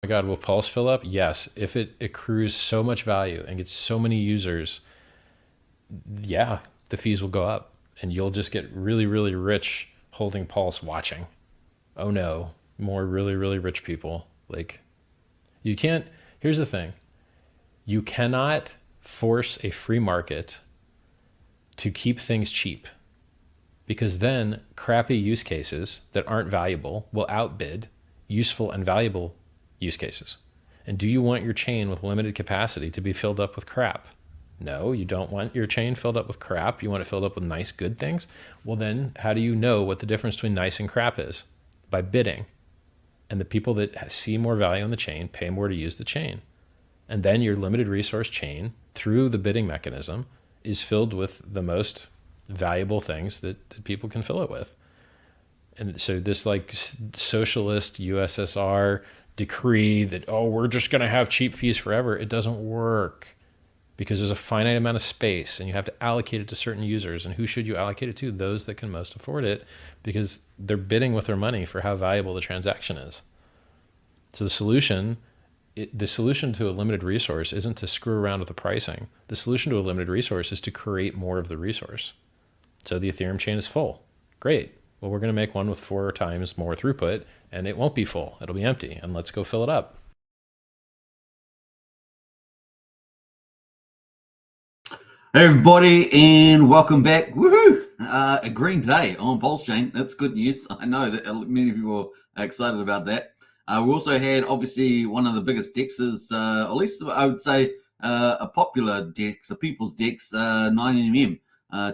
my God, will Pulse fill up? Yes. If it accrues so much value and gets so many users, yeah, the fees will go up and you'll just get really, really rich holding Pulse watching. Oh no, more really, really rich people. Like, you can't, here's the thing, you cannot force a free market to keep things cheap because then crappy use cases that aren't valuable will outbid useful and valuable use cases. And do you want your chain with limited capacity to be filled up with crap? No, you don't want your chain filled up with crap. You want it filled up with nice, good things. Well, then how do you know what the difference between nice and crap is? By bidding. And the people that see more value in the chain pay more to use the chain. And then your limited resource chain, through the bidding mechanism, is filled with the most valuable things that people can fill it with. And so this like socialist USSR decree that, oh, we're just going to have cheap fees forever, it doesn't work because there's a finite amount of space and you have to allocate it to certain users. And who should you allocate it to? Those that can most afford it, because they're bidding with their money for how valuable the transaction is. So the solution to a limited resource isn't to screw around with the pricing. The solution to a limited resource is to create more of the resource. So the Ethereum chain is full. Great. Well, we're going to make one with 4 times more throughput, and it won't be full. It'll be empty, and let's go fill it up. Hey everybody, and welcome back. Woohoo! A green day on Pulsechain. That's good news. I know that many people are excited about that. We also had, obviously, one of the biggest dexes, at least I would say a popular dex, a people's dex, 9mm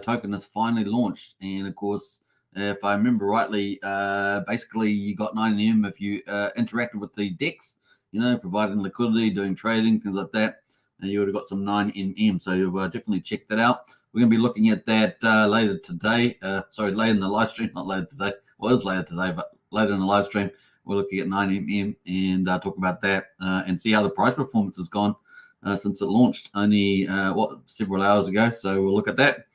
token has finally launched. And of course, if I remember rightly, basically you got 9MM if you interacted with the dex, providing liquidity, doing trading, things like that. And you would have got some 9MM. So definitely check that out. We're going to be looking at that later today. Later in the live stream, not later today. Well, it is later today, but later in the live stream, we're looking at 9MM and talk about that and see how the price performance has gone since it launched only, several hours ago. So we'll look at that.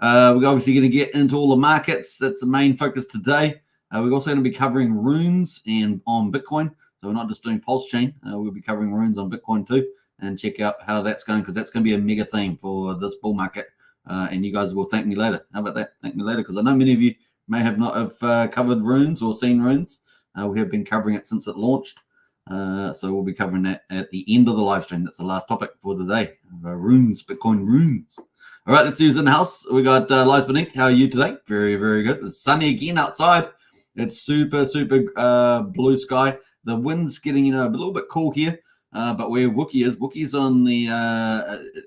We're obviously going to get into all the markets. That's the main focus today. We're also going to be covering runes and on Bitcoin. So we're not just doing Pulsechain. We'll be covering runes on Bitcoin too, and check out how that's going, because that's going to be a mega theme for this bull market. And you guys will thank me later. How about that? Thank me later, because I know many of you may have not have covered runes or seen runes. We have been covering it since it launched. So we'll be covering that at the end of the live stream. That's the last topic for today. Runes, Bitcoin runes. All right, let's see who's in the house. We got Lies Beneath. How are you today? Very, very good. It's sunny again outside. It's super, super blue sky. The wind's getting, a little bit cool here. But where Wookie is on the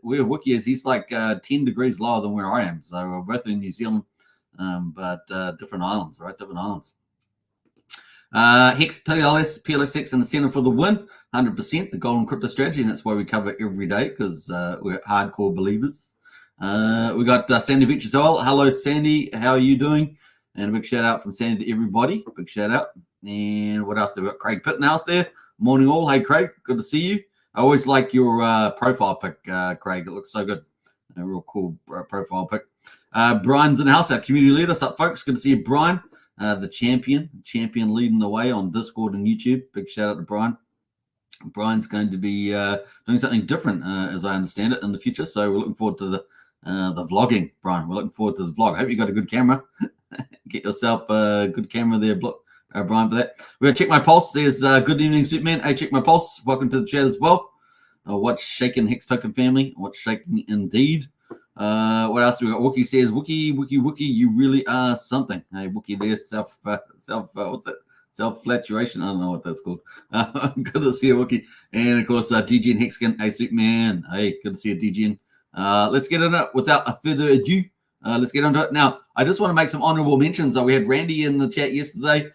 where Wookie is, he's like 10 degrees lower than where I am. So we're both in New Zealand, but different islands, right? Different islands. Hex PLSX in the center for the win, 100%, the golden crypto strategy, and that's why we cover it every day, because we're hardcore believers. We got Sandy Beach as well. Hello, Sandy. How are you doing? And a big shout out from Sandy to everybody. Big shout out. And what else? We've got Craig Pittenhouse there. Morning all. Hey, Craig. Good to see you. I always like your profile pic, Craig. It looks so good. A real cool profile pic. Brian's in the house, our community leader. What's up, folks? Good to see you, Brian. The champion leading the way on Discord and YouTube. Big shout out to Brian. Brian's going to be doing something different, as I understand it, in the future. So we're looking forward to the vlogging, Brian. We're looking forward to the vlog. I hope you got a good camera. Get yourself a good camera there, Brian, for that. We're going to check my pulse. There's good evening, Superman. Hey, check my pulse. Welcome to the chat as well. What's shaking, Hex Token family? What's shaking indeed? What else do we got? Wookie says, Wookie, you really are something. Hey, Wookie there, what's that? Self-flaturation. I don't know what that's called. Good to see you, Wookie. And of course, DGN Hexagon. Hey, Superman. Hey, good to see you, DGN. Let's get into it without further ado. Let's get into it. Now, I just want to make some honorable mentions. We had Randy in the chat yesterday.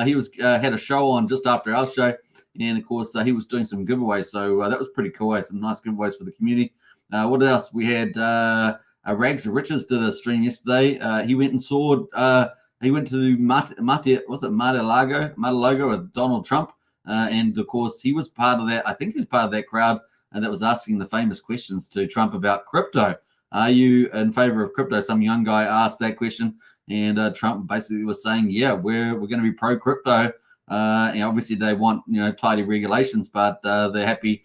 He was had a show on just after our show. And of course, he was doing some giveaways. So that was pretty cool. Some nice giveaways for the community. What else? We had Rags of Riches did a stream yesterday. He went and saw, he went to Mar-a-Lago with Donald Trump. And of course, he was part of that. I think he was part of that crowd that was asking the famous questions to Trump about crypto. Are you in favor of crypto? Some young guy asked that question. And Trump basically was saying, yeah, we're going to be pro-crypto Obviously they want tidy regulations, but they're happy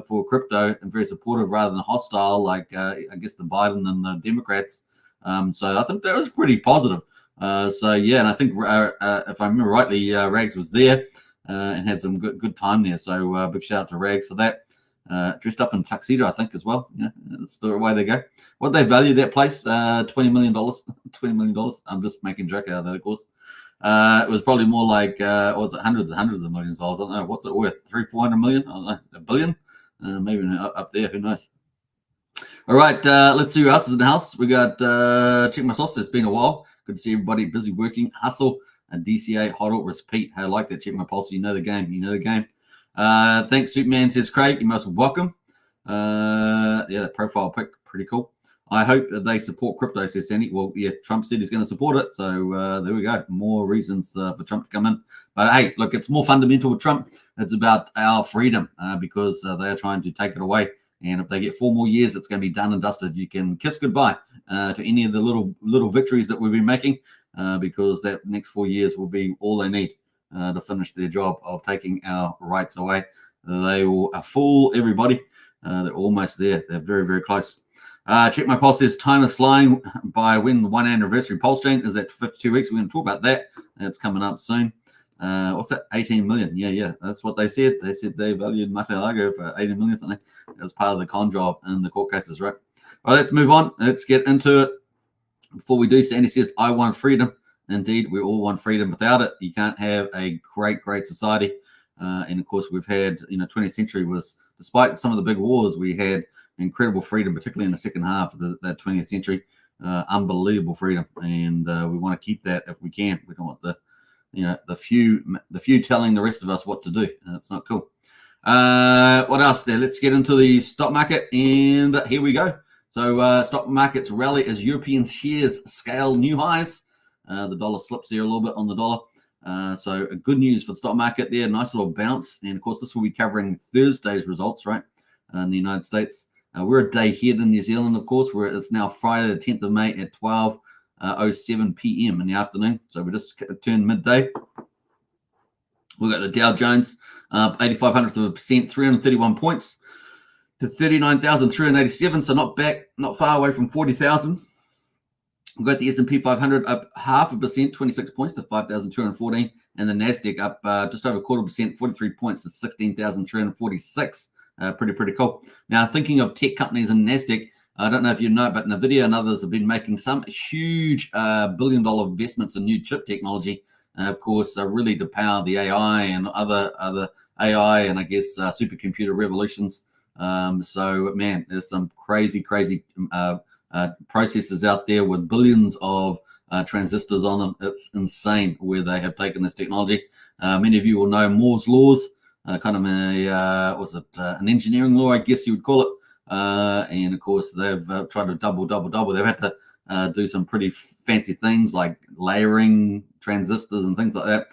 for crypto and very supportive rather than hostile, like I guess the Biden and the Democrats. So I think that was pretty positive. And I think if I remember rightly, Rags was there and had some good time there. So big shout out to Rags for that. Dressed up in tuxedo, I think, as well. Yeah, that's the way they go. What they value that place? $20 million. $20 million. I'm just making a joke out of that, of course. It was probably more like what was it, hundreds and hundreds of millions of dollars. I don't know. What's it worth? 300-400 million? I don't know. A billion? Maybe up there. Who knows? All right, let's see who else is in the house. We got Check My Sauce. It's been a while. Good to see everybody busy working. Hustle and DCA Hodl repeat. I like that. Check My Pulse. You know the game. You know the game. Thanks, Superman, says Craig. You're most welcome. The profile pic, pretty cool. I hope that they support crypto, says Sandy. Well, yeah, Trump said he's going to support it. So there we go. More reasons for Trump to come in. But hey, look, it's more fundamental with Trump. It's about our freedom because they are trying to take it away. And if they get 4 more years, it's going to be done and dusted. You can kiss goodbye to any of the little victories that we've been making because that next 4 years will be all they need to finish their job of taking our rights away. They will fool everybody. They're almost there. They're very, very close. Check My Pulse says time is flying by when the 1 anniversary Pulsechain is at 52 weeks. We're going to talk about that. It's coming up soon. What's that? 18 million. Yeah. That's what they said. They said they valued Mate Largo for 18 million something. It was part of the con job in the court cases, right? Well, let's move on. Let's get into it. Before we do, Sandy says, I want freedom. Indeed, we all want freedom. Without it, you can't have a great society. And of course, we've had, 20th century was, despite some of the big wars, we had incredible freedom, particularly in the second half of the 20th century. Unbelievable freedom. And we want to keep that if we can. We don't want the few telling the rest of us what to do. That's not cool. What else there? Let's get into the stock market. And here we go. So stock markets rally as European shares scale new highs. The dollar slips there a little bit on the dollar. So good news for the stock market there. Nice little bounce. And of course, this will be covering Thursday's results, right? In the United States. We're a day ahead in New Zealand, of course. It's now Friday, the 10th of May at 12:07 p.m. in the afternoon. So we just turned midday. We've got the Dow Jones up 0.85%, 331 points to 39,387. So not far away from 40,000. We've got the S&P 500 up 0.5%, 26 points to 5,214. And the NASDAQ up just over 0.25%, 43 points to 16,346. Pretty cool. Now, thinking of tech companies in NASDAQ, I don't know if you know, but NVIDIA and others have been making some huge billion-dollar investments in new chip technology, of course, really to power the AI and other AI and I guess supercomputer revolutions. So, man, there's some crazy processors out there with billions of transistors on them. It's insane where they have taken this technology. Many of you will know Moore's laws, kind of an engineering law, I guess you would call it. And of course, they've tried to double. They've had to do some pretty fancy things like layering transistors and things like that.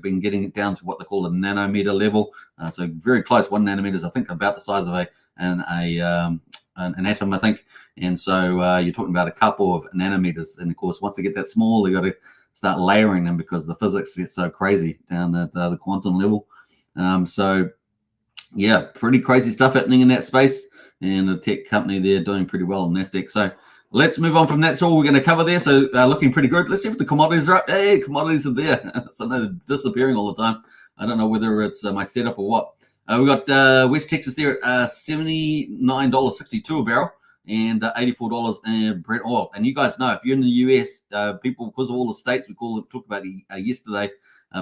Been getting it down to what they call the nanometer level. So very close. 1 nanometer is, I think, about the size of an atom, I think. And so you're talking about a couple of nanometers. And of course, once they get that small, they got to start layering them because the physics gets so crazy down at the quantum level. So yeah, pretty crazy stuff happening in that space. And the tech company there doing pretty well in NASDAQ. So let's move on from that. That's all we're going to cover there. So looking pretty good. Let's see if the commodities are up. Hey, commodities are there. So they're disappearing all the time. I don't know whether it's my setup or what. We got West Texas there at $79.62 a barrel and $84 in Brent oil. And you guys know, if you're in the US, people, because of all the states, talked about yesterday,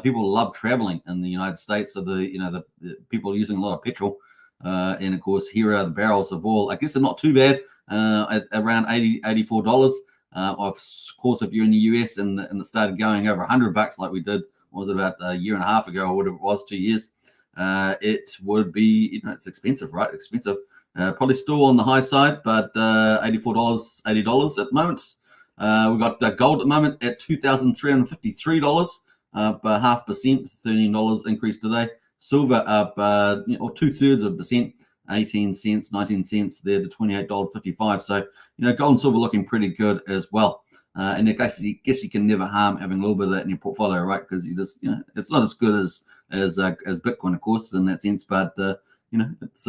people love traveling in the United States. So the people are using a lot of petrol. And of course, here are the barrels of oil. I guess they're not too bad at around $84. Of course, if you're in the US and it started going over $100 like we did, was it about a year and a half ago or whatever it was, 2 years, it would be, it's expensive, right? Expensive. Probably still on the high side, but $84, $80 at the moment. We've got gold at the moment at $2,353, up 0.5%, $13 increase today. Silver up or 2/3%, 18 cents, 19 cents there to $28.55. So, gold and silver looking pretty good as well. And I guess you can never harm having a little bit of that in your portfolio, right? Because you just, it's not as good as Bitcoin, of course, in that sense, but it's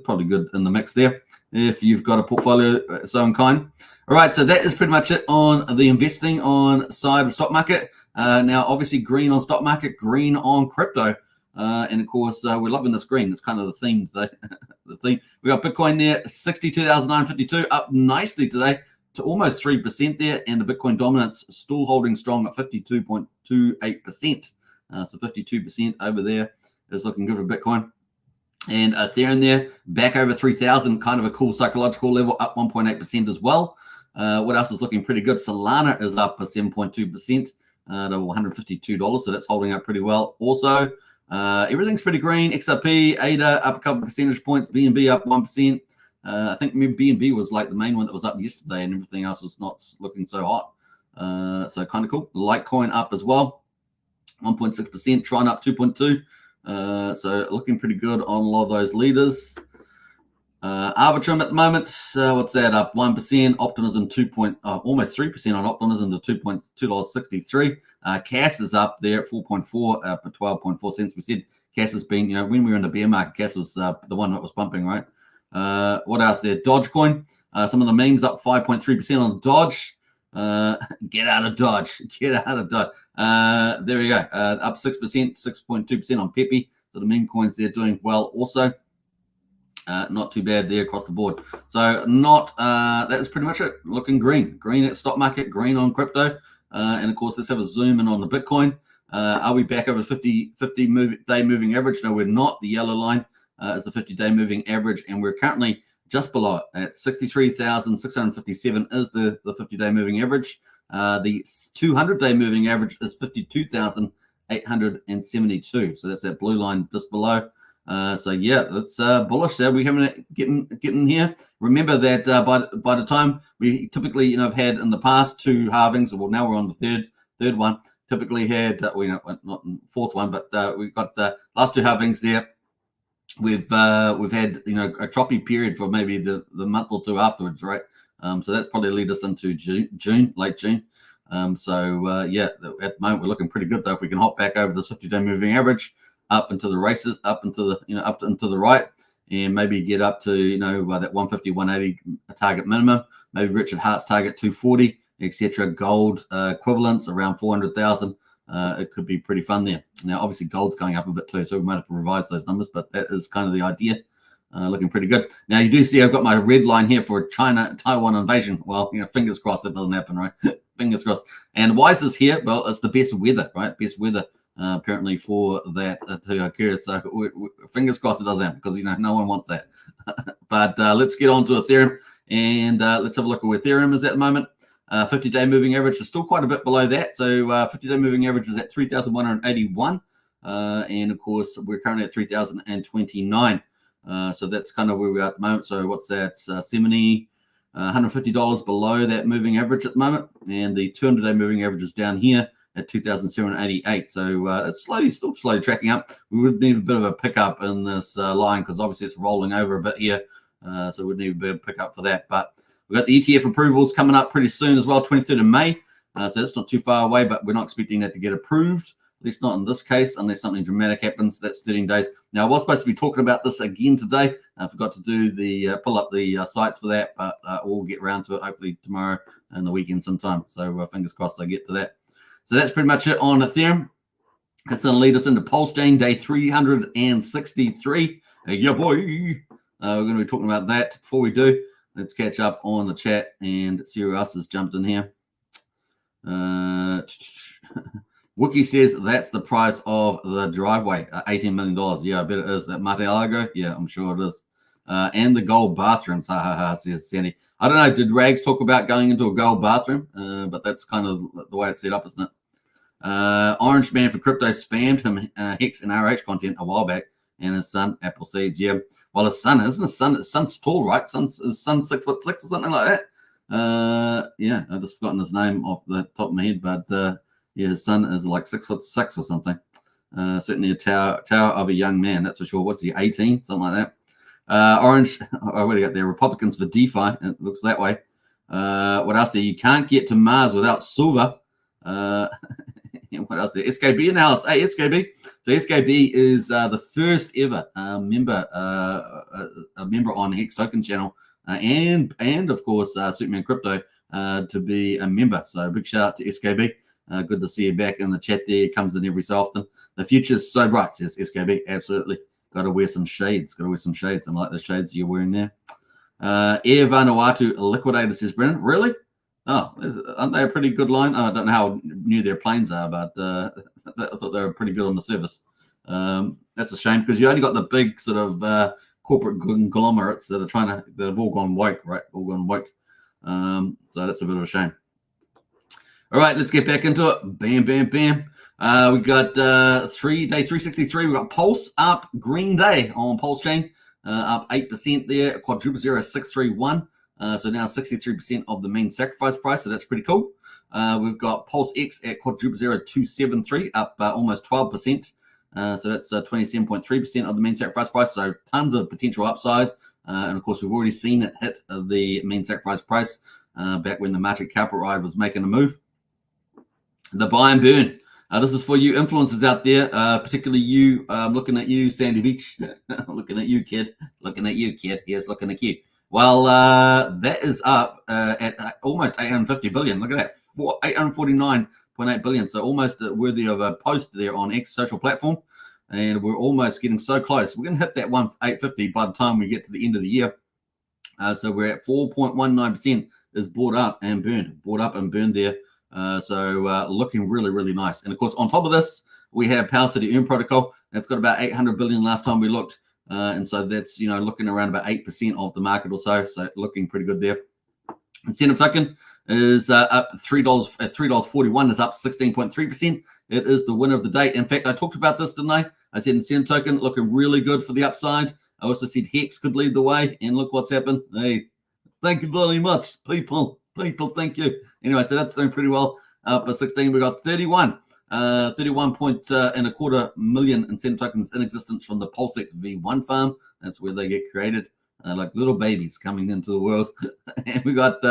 probably good in the mix there if you've got a portfolio so inclined. All right, so that is pretty much it on the investing on side of the stock market. Now, obviously, green on stock market, green on crypto. And of course, we're loving this green. It's kind of the theme today. The theme. We got Bitcoin there, 62,952, up nicely today to almost 3% there. And the Bitcoin dominance still holding strong at 52.28%. So 52% over there is looking good for Bitcoin. And Ethereum there, back over 3,000, kind of a cool psychological level, up 1.8% as well. What else is looking pretty good? Solana is up 7.2% to $152, so that's holding up pretty well. Also, everything's pretty green. XRP, ADA up a couple of percentage points. BNB up 1%. I think maybe BNB was like the main one that was up yesterday, and everything else was not looking so hot. So kind of cool. Litecoin up as well, 1.6%. Tron up 2.2%. So looking pretty good on a lot of those leaders. Arbitrum at the moment, what's that, up 1%, Optimism almost 3% on Optimism to $2.63. CAS is up there at 4.4, up at 12.4 cents. We said CAS has been, when we were in the bear market, CAS was the one that was pumping, right? What else there? Dogecoin, some of the memes up 5.3% on Dodge. Get out of Dodge. Get out of Dodge. There we go. Up 6%, 6.2% on Pepe. So the meme coins there doing well also. Not too bad there across the board. So that's pretty much it. Looking green. Green at stock market, green on crypto. And of course, let's have a zoom in on the Bitcoin. Are we back over 50-day moving average? No, we're not. The yellow line is the 50-day moving average, and we're currently just below it at 63,657 is the 50-day moving average. The 200-day moving average is 52,872. So that's that blue line just below. So yeah, that's bullish there. We haven't getting here. Remember that by the time we typically have had in the past two halvings, well now we're on the third one. Typically had not fourth one, but we've got the last two halvings there. We've had a choppy period for maybe the month or two afterwards, right? So that's probably lead us into June, late June. Yeah, at the moment we're looking pretty good though. If we can hop back over the 50-day moving average, up into the races, up into the right, and maybe get up to that 150, 180 target minimum. Maybe Richard Hart's target 240, etc. Gold equivalents around 400,000. It could be pretty fun there. Now, obviously, gold's going up a bit too, so we might have to revise those numbers, but that is kind of the idea. Looking pretty good. Now, you do see I've got my red line here for China-Taiwan invasion. Well, fingers crossed that doesn't happen, right? Fingers crossed. And why is this here? Well, it's the best weather, right? Best weather, apparently, for that to occur. So fingers crossed it doesn't happen because, no one wants that. But let's get on to Ethereum, and let's have a look at where Ethereum is at the moment. 50-day moving average is still quite a bit below that. So 50-day moving average is at 3,181. And of course, we're currently at 3,029. So that's kind of where we are at the moment. So what's that? $150 below that moving average at the moment. And the 200-day moving average is down here at 2,788. So it's still slowly tracking up. We would need a bit of a pickup in this line because obviously it's rolling over a bit here. So we'd need a bit of a pickup for that. But we've got the ETF approvals coming up pretty soon as well, 23rd of May. So that's not too far away, but we're not expecting that to get approved, at least not in this case, unless something dramatic happens. That's 13 days. Now, I was supposed to be talking about this again today. I forgot to do pull up the sites for that, but we'll get around to it hopefully tomorrow and the weekend sometime. So fingers crossed I get to that. So that's pretty much it on Ethereum. That's going to lead us into Pulsechain day 363. Yeah, boy. We're going to be talking about that. Before we do, let's catch up on the chat and see who else has jumped in here. Wookie says that's the price of the driveway, $18 million. Yeah, I bet it is. That Mate-Alago? Yeah, I'm sure it is. And the gold bathrooms, says Sandy. I don't know, did Rags talk about going into a gold bathroom? But that's kind of the way it's set up, isn't it? Orange Man for Crypto spammed him Hex and RH content a while back, and his son, Apple Seeds. Yeah, well, his son, isn't his son? His son's tall, right? His son's 6'6" or something like that. Yeah, I've just forgotten his name off the top of my head, but yeah, his son is like 6'6" or something. Certainly a tower of a young man, that's for sure. What's he, 18? Something like that. Orange, what do you got there? Republicans for DeFi. It looks that way. What else there? You can't get to Mars without silver. What else there? SKB in the house. Hey, SKB. So SKB is the first ever member, a member on Hex Token channel, and of course Superman Crypto to be a member. So big shout out to SKB. Good to see you back in the chat there. Comes in every so often. The future's so bright, says SKB. Absolutely. Got to wear some shades. Got to wear some shades. I like the shades you're wearing there. Air Vanuatu Liquidator, says Brennan. Really? Oh, aren't they a pretty good line? I don't know how new their planes are, but I thought they were pretty good on the service. That's a shame because you only got the big sort of corporate conglomerates that have all gone woke, right? All gone woke. So that's a bit of a shame. All right, let's get back into it. Bam, bam, bam. We got day 363. We got Pulse up, green day on Pulsechain, up 8% there. Quadruple 0631. So now 63% of the main sacrifice price. So that's pretty cool. We've got Pulse X at quadruple 0273, up almost 12%. So that's 27.3% of the main sacrifice price. So tons of potential upside. And of course, we've already seen it hit the main sacrifice price back when the market cap ride was making a move. The buy and burn. This is for you influencers out there, particularly you. Looking at you, Sandy Beach. Looking at you, kid. Looking at you, kid. Yes, looking at you. Well, that is up at almost 850 billion. Look at that, 849.8 billion. So almost worthy of a post there on X social platform. And we're almost getting so close. We're going to hit that 850 by the time we get to the end of the year. So we're at 4.19% is bought up and burned there. So looking really, really nice. And of course, on top of this, we have Power City Earn Protocol. That's got about 800 billion last time we looked. And so that's, looking around about 8% of the market or so. So looking pretty good there. Incentive token is up $3 at $3.41, is up 16.3%. It is the winner of the day. In fact, I talked about this, didn't I? I said incentive token looking really good for the upside. I also said Hex could lead the way, and look what's happened. Hey, thank you very much, people. Thank you. Anyway, so that's doing pretty well. Up at 16, we got 31.25 million incentive tokens in existence from the Pulsex V1 farm. That's where they get created, like little babies coming into the world. And we got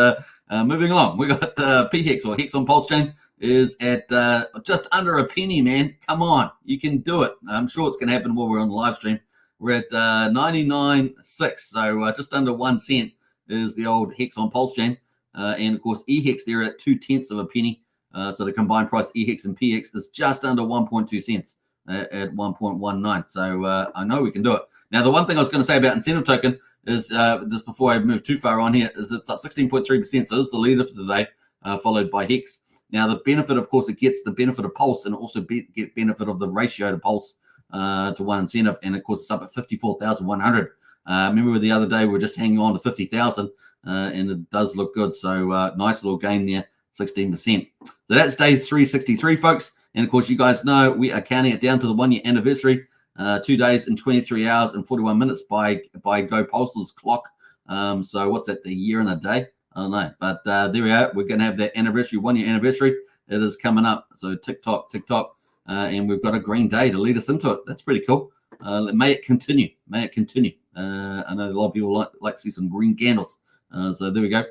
moving along. We got PHEX or Hex on Pulsechain is at just under a penny, man. Come on, you can do it. I'm sure it's going to happen while we're on the live stream. We're at 99.6, so just under 1 cent is the old Hex on Pulsechain. And of course, EHEX there at 0.2 of a penny. So the combined price EHEX and PX is just under 1.2 cents at 1.19. So I know we can do it. Now, the one thing I was going to say about incentive token is just before I move too far on here is it's up 16.3%. So this is the leader for today, followed by Hex. Now, the benefit, of course, it gets the benefit of Pulse and also get benefit of the ratio to Pulse to one incentive. And of course, it's up at 54,100. Remember the other day we were just hanging on to 50,000, and it does look good. So nice little gain there, 16%. So that's day 363, folks. And of course, you guys know we are counting it down to the 1 year anniversary, 2 days and 23 hours and 41 minutes by Go Pulse's clock. So what's that, the year and a day? I don't know. But there we are. We're going to have that anniversary, 1 year anniversary. It is coming up. So tick-tock. And we've got a green day to lead us into it. That's pretty cool. May it continue. I know a lot of people like to see some green candles. So there we go.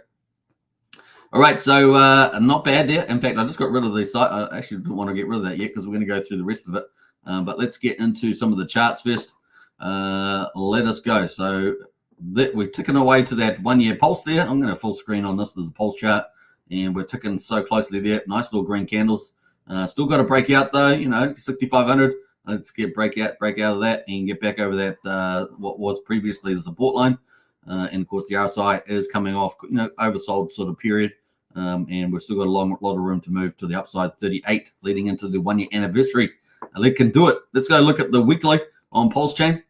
All right, so not bad there. In fact, I just got rid of the site. I actually didn't want to get rid of that yet because we're going to go through the rest of it. But let's get into some of the charts first. Let us go. So we're ticking away to that 1 year pulse there. I'm going to full screen on this. There's a pulse chart, and we're ticking so closely there. Nice little green candles. Still got to break out though, 6,500. Let's break out of that and get back over that what was previously the support line. And of course, the RSI is coming off, oversold sort of period. And we've still got a lot of room to move to the upside, 38, leading into the 1 year anniversary. They can do it. Let's go look at the weekly on Pulsechain.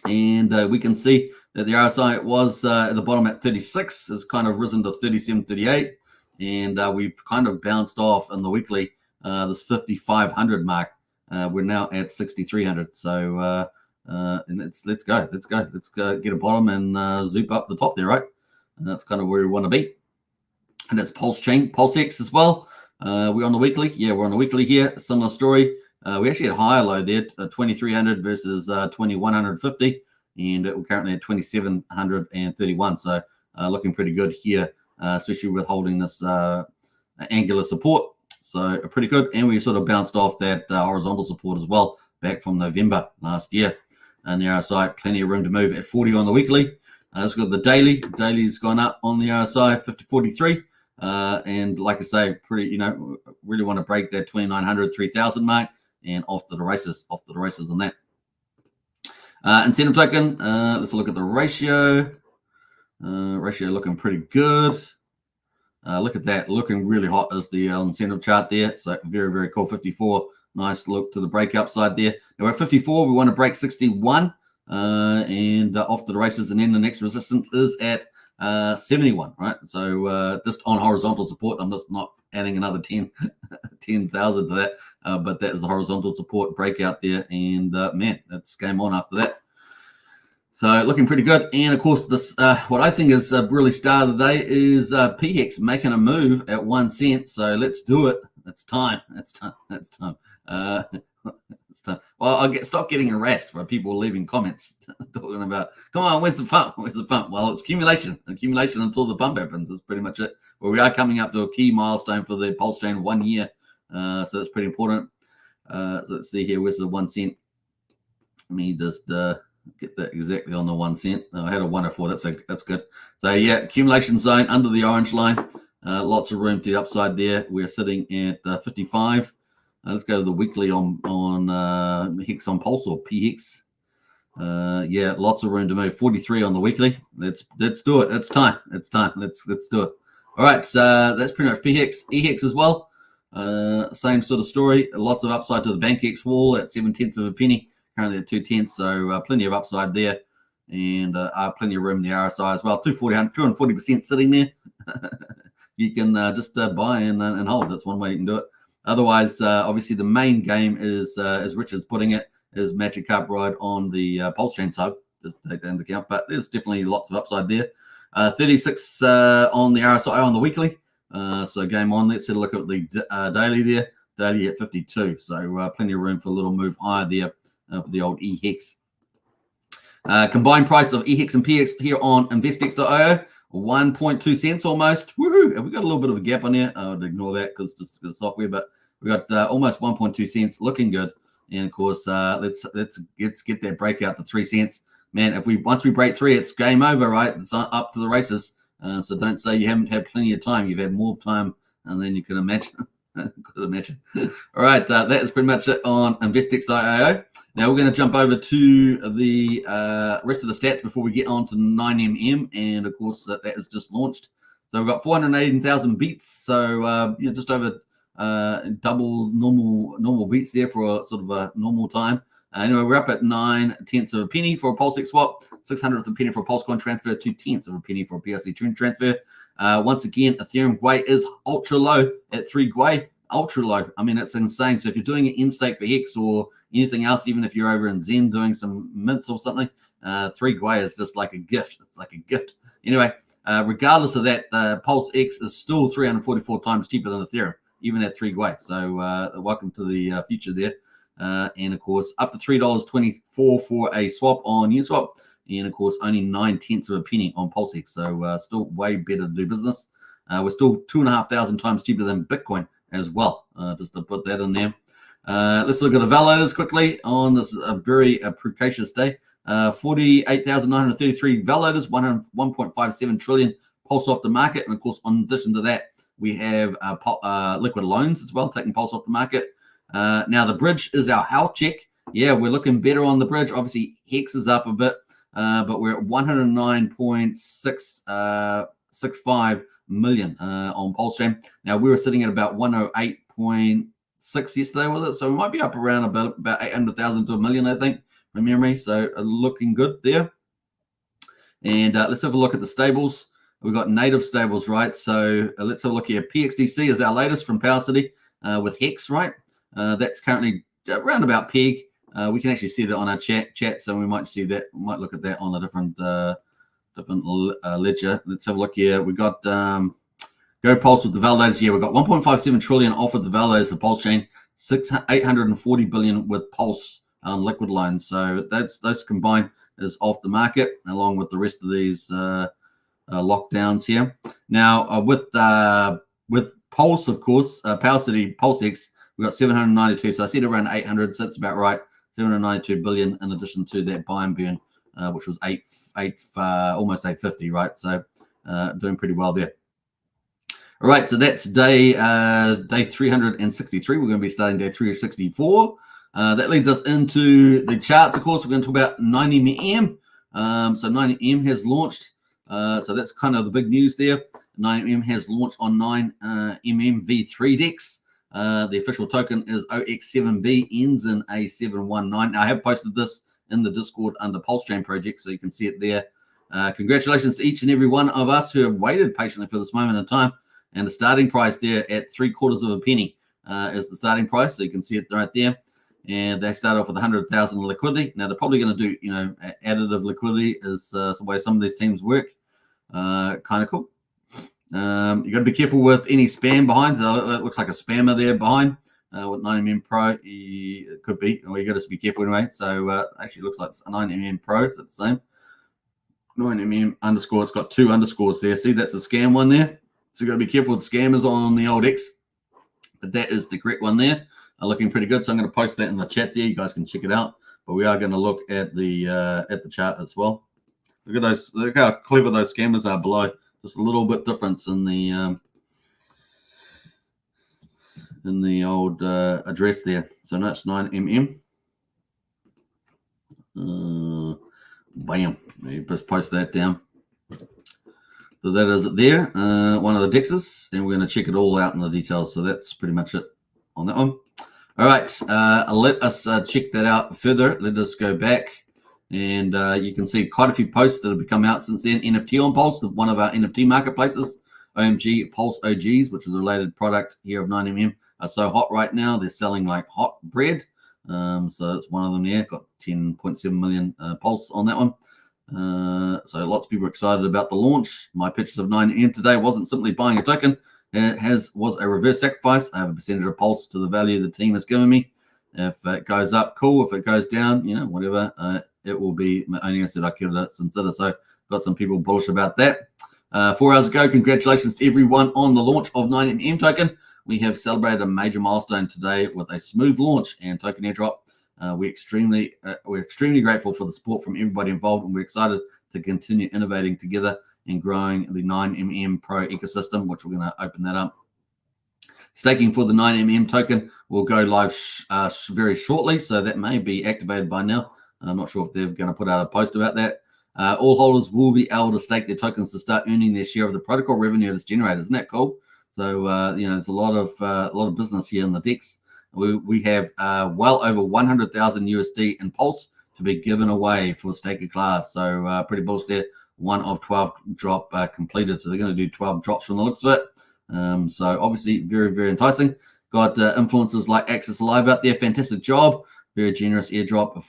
And we can see that the RSI was at the bottom at 36. It's kind of risen to 37, 38. And we've kind of bounced off in the weekly, this 5,500 mark. We're now at 6,300. So and let's go get a bottom and zoop up the top there, right? And that's kind of where we want to be. And that's Pulsechain, Pulsex as well. We're on the weekly. Yeah, we're on the weekly here. Similar story. We actually had higher low there, 2,300 versus 2,150, and we're currently at 2,731. So looking pretty good here especially with holding this angular support. So pretty good. And we sort of bounced off that horizontal support as well back from November last year. And the RSI, plenty of room to move at 40 on the weekly. Let's go to the daily. Daily's gone up on the RSI, 50.43. And like I say, pretty, really want to break that 2,900, 3,000 mark and off to the races on that. Incentive token, let's look at the ratio. Ratio looking pretty good. Look at that, looking really hot as the incentive chart there. So very, very cool. 54, nice look to the break upside there. Now we're at 54, we want to break 61 and off to the races. And then the next resistance is at 71, right? So just on horizontal support, I'm just not adding another 10,000 to that, but that is the horizontal support breakout there. And man, that's game on after that. So looking pretty good. And of course, this what I think is really star of the day is PHEX making a move at 1 cent. So let's do it. It's time. It's time. It's time. It's time. Well, stop getting harassed by people leaving comments talking about, come on, where's the pump? Where's the pump? Well, it's accumulation until the pump happens. That's pretty much it. Well, we are coming up to a key milestone for the Pulsechain 1 year. So that's pretty important. So let's see here. Where's the 1 cent? Let me just get that exactly on the 1 cent. I had a 104. That's good. So yeah, accumulation zone under the orange line. Lots of room to the upside there. We're sitting at 55. Let's go to the weekly on Hex on Pulse or PHEX. Yeah, lots of room to move. 43 on the weekly. Let's do it. It's time. It's time. Let's do it. All right. So that's pretty much PHEX. EHEX as well. Same sort of story. Lots of upside to the BankX wall at 7/10 of a penny. Currently at 2/10, so plenty of upside there, and plenty of room in the RSI as well. 240% sitting there. You can just buy and hold. That's one way you can do it. Otherwise, obviously the main game is, as Richard's putting it, is Magic Carp Ride on the Pulsechain sub. Just take that into account, but there's definitely lots of upside there. 36 on the RSI on the weekly. So game on. Let's have a look at the daily there. Daily at 52, so plenty of room for a little move higher there. For the old EHEX. Combined price of EHEX and PHEX here on investex.io, 1.2 cents almost. Woohoo! Have we got a little bit of a gap on there? I would ignore that because it's just the software, but we got almost 1.2 cents, looking good. And of course, let's get that breakout to 3 cents. Man, once we break 3, it's game over, right? It's up to the races. So don't say you haven't had plenty of time. You've had more time than you can imagine. Could imagine. All right, that is pretty much it on investex.io. Now we're going to jump over to the rest of the stats before we get on to 9mm, and of course that is just launched. So we've got 418,000 beats, so just over double normal beats there for a sort of a normal time. Anyway, we're up at 9/10 of a penny for a Pulsex swap, 600th of a penny for a Pulsecoin transfer, 2/10 of a penny for a PRC Tune transfer. Once again, Ethereum Gwei is ultra low at 3 Gwei. Ultra low. I mean, it's insane. So if you're doing an in-stake for Hex or anything else, even if you're over in Zen doing some mints or something, 3 Gwei is just like a gift. It's like a gift. Anyway, regardless of that, Pulse X is still 344 times cheaper than Ethereum, even at 3 Gwei. So welcome to the future there. And of course, up to $3.24 for a swap on Uniswap. And of course, only 9/10 of a penny on PulseX. So still way better to do business. We're still 2,500 times cheaper than Bitcoin as well, just to put that in there. Let's look at the validators quickly on this very precocious day. 48,933 validators, 1.57 trillion Pulse off the market. And of course, in addition to that, we have liquid loans as well, taking Pulse off the market. Now, the bridge is our health check. Yeah, we're looking better on the bridge. Obviously, Hex is up a bit, but we're at 109.65 million on Pulsechain. Now, we were sitting at about 108.6 yesterday, was it? So we might be up around about 800,000 to a million, I think, from memory. So looking good there. And let's have a look at the stables. We've got native stables, right? So let's have a look here. PXDC is our latest from Power City with Hex, right? That's currently around about peg. We can actually see that on our chat, so we might see that. We might look at that on a different ledger. Let's have a look here. We got Go Pulse with the validators here. We've got 1.57 trillion offered the validators for Pulsechain, 840 billion with Pulse liquid loans. So those combined is off the market, along with the rest of these lockdowns here. Now with Pulse, of course, Pulsex, we've got 792. So I said around 800, so that's about right. 792 billion in addition to that buy and burn, which was almost 850, right? So doing pretty well there. All right, so that's day 363. We're going to be starting day 364. That leads us into the charts, of course. We're going to talk about 9mm. So 9mm has launched. So that's kind of the big news there. 9mm has launched on 9mm V3 DEX. The official token is OX7B, ends in A719. Now, I have posted this in the Discord under Pulsechain project, so you can see it there. Congratulations to each and every one of us who have waited patiently for this moment in time. And the starting price there at 3/4 of a penny is the starting price. So you can see it right there. And they start off with 100,000 liquidity. Now they're probably going to do, additive liquidity is the way some of these teams work. Kind of cool. You got to be careful with any spam behind. That looks like a spammer there behind. With 9mm Pro, it could be. Or you got to be careful anyway. So actually looks like it's a 9mm Pro. Is it the same? 9mm underscore. It's got 2 underscores there. See, that's the scam one there. So you got to be careful with scammers on the old X. But that is the correct one there. Looking pretty good. So I'm going to post that in the chat there. You guys can check it out. But we are going to look at the chart as well. Look at those. Look how clever those scammers are below. Just a little bit difference in the old address there. So now it's 9mm. Bam. You just post that down. So that is it there. One of the dexes, and we're going to check it all out in the details. So that's pretty much it on that one. All right. Let us check that out further. Let us go back. And you can see quite a few posts that have come out since then. NFT on Pulse, one of our NFT marketplaces. OMG Pulse OGs, which is a related product here of 9mm, are so hot right now. They're selling like hot bread. So it's one of them there. Got 10.7 million Pulse on that one. So lots of people are excited about the launch. My purchase of 9M today wasn't simply buying a token. It was a reverse sacrifice. I have a percentage of Pulse to the value the team has given me. If it goes up, cool. If it goes down, whatever, it will be only I said I could consider. So got some people bullish about that. 4 hours ago, congratulations to everyone on the launch of 9MM token. We have celebrated a major milestone today with a smooth launch and token airdrop. We're extremely grateful for the support from everybody involved, and we're excited to continue innovating together and growing the 9MM Pro ecosystem, which we're going to open that up. Staking for the 9MM token will go live very shortly, so that may be activated by now. I'm not sure if they're going to put out a post about that. All holders will be able to stake their tokens to start earning their share of the protocol revenue that's generated. Isn't that cool? So it's a lot of business here in the DEX. We have well over 100,000 USD in Pulse to be given away for staker class. So pretty bullish there. 1 of 12 drop completed. So they're going to do 12 drops from the looks of it. So obviously very, very enticing. Got influencers like Access Live out there. Fantastic job. Very generous airdrop